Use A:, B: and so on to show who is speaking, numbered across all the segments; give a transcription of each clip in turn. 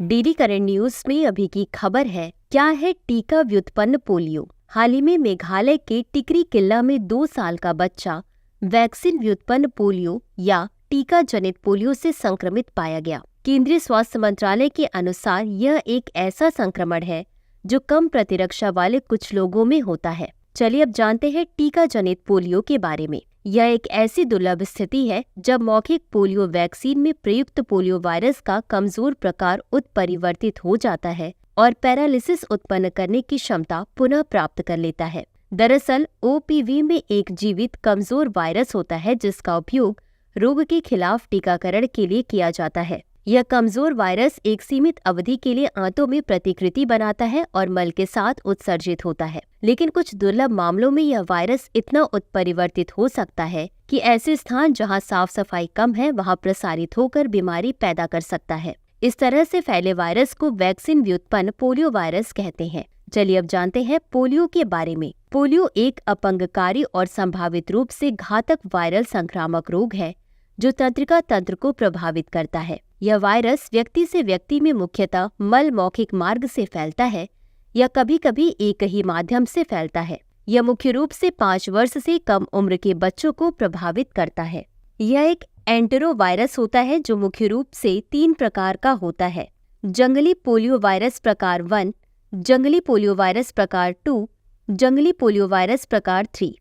A: DD current news में अभी की खबर है, क्या है टीका व्युत्पन्न पोलियो। हाल ही में मेघालय के टिकरी किल्ला में 2 साल का बच्चा वैक्सीन व्युत्पन्न पोलियो या टीका जनित पोलियो से संक्रमित पाया गया। केंद्रीय स्वास्थ्य मंत्रालय के अनुसार यह एक ऐसा संक्रमण है जो कम प्रतिरक्षा वाले कुछ लोगों में होता है। चलिए अब जानते हैं टीका जनित पोलियो के बारे में। यह एक ऐसी दुर्लभ स्थिति है जब मौखिक पोलियो वैक्सीन में प्रयुक्त पोलियो वायरस का कमजोर प्रकार उत्परिवर्तित हो जाता है और पैरालिसिस उत्पन्न करने की क्षमता पुनः प्राप्त कर लेता है। दरअसल ओपीवी में एक जीवित कमजोर वायरस होता है जिसका उपयोग रोग के खिलाफ टीकाकरण के लिए किया जाता है। यह कमजोर वायरस एक सीमित अवधि के लिए आंतों में प्रतिकृति बनाता है और मल के साथ उत्सर्जित होता है, लेकिन कुछ दुर्लभ मामलों में यह वायरस इतना उत्परिवर्तित हो सकता है कि ऐसे स्थान जहां साफ सफाई कम है वहां प्रसारित होकर बीमारी पैदा कर सकता है। इस तरह से फैले वायरस को वैक्सीन व्युत्पन्न पोलियो वायरस कहते हैं। चलिए अब जानते हैं पोलियो के बारे में। पोलियो एक अपंगकारी और संभावित रूप से घातक वायरल संक्रामक रोग है जो तंत्रिका तंत्र को प्रभावित करता है। यह वायरस व्यक्ति से व्यक्ति में मुख्यतः मल मौखिक मार्ग से फैलता है या कभी कभी एक ही माध्यम से फैलता है। यह मुख्य रूप से 5 वर्ष से कम उम्र के बच्चों को प्रभावित करता है। यह एक एंटेरो वायरस होता है जो मुख्य रूप से 3 प्रकार का होता है: जंगली पोलियो वायरस प्रकार 1, जंगली पोलियो वायरस प्रकार 2, जंगली पोलियो वायरस प्रकार 3।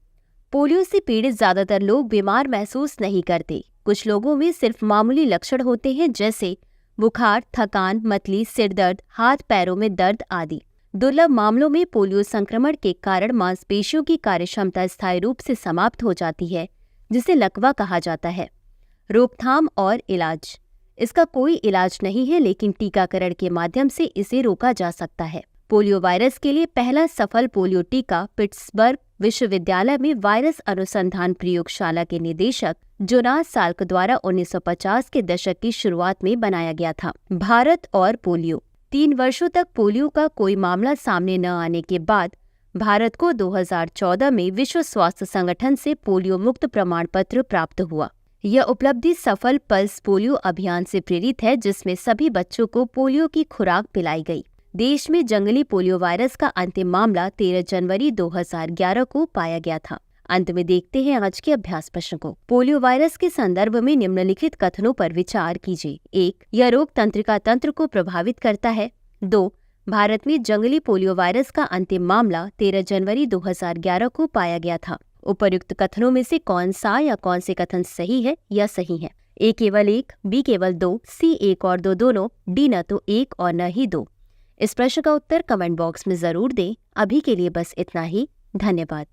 A: पोलियो से पीड़ित ज्यादातर लोग बीमार महसूस नहीं करते। कुछ लोगों में सिर्फ मामूली लक्षण होते हैं जैसे बुखार, थकान, मतली, सिरदर्द, हाथ पैरों में दर्द आदि। दुर्लभ मामलों में पोलियो संक्रमण के कारण मांसपेशियों की कार्यक्षमता स्थायी रूप से समाप्त हो जाती है जिसे लकवा कहा जाता है। रोकथाम और इलाज। इसका कोई इलाज नहीं है लेकिन टीकाकरण के माध्यम से इसे रोका जा सकता है। पोलियो वायरस के लिए पहला सफल पोलियो टीका पिट्सबर्ग विश्वविद्यालय में वायरस अनुसंधान प्रयोगशाला के निदेशक जोनास साल्क द्वारा 1950 के दशक की शुरुआत में बनाया गया था। भारत और पोलियो। 3 वर्षों तक पोलियो का कोई मामला सामने न आने के बाद भारत को 2014 में विश्व स्वास्थ्य संगठन से पोलियो मुक्त प्रमाण पत्र प्राप्त हुआ। यह उपलब्धि सफल पल्स पोलियो अभियान से प्रेरित है जिसमें सभी बच्चों को पोलियो की खुराक पिलाई गई। देश में जंगली पोलियो वायरस का अंतिम मामला 13 जनवरी 2011 को पाया गया था। अंत में देखते हैं आज के अभ्यास प्रश्न को। पोलियो वायरस के संदर्भ में निम्नलिखित कथनों पर विचार कीजिए। 1. यह रोग तंत्रिका तंत्र को प्रभावित करता है। 2. भारत में जंगली पोलियो वायरस का अंतिम मामला 13 जनवरी 2011 को पाया गया था। उपर्युक्त कथनों में से कौन सा या कौन से कथन सही है या सही है? A केवल 1, B केवल 2, C 1 और 2 दोनों, D न तो 1 और न ही 2। इस प्रश्न का उत्तर कमेंट बॉक्स में जरूर दें। अभी के लिए बस इतना ही। धन्यवाद।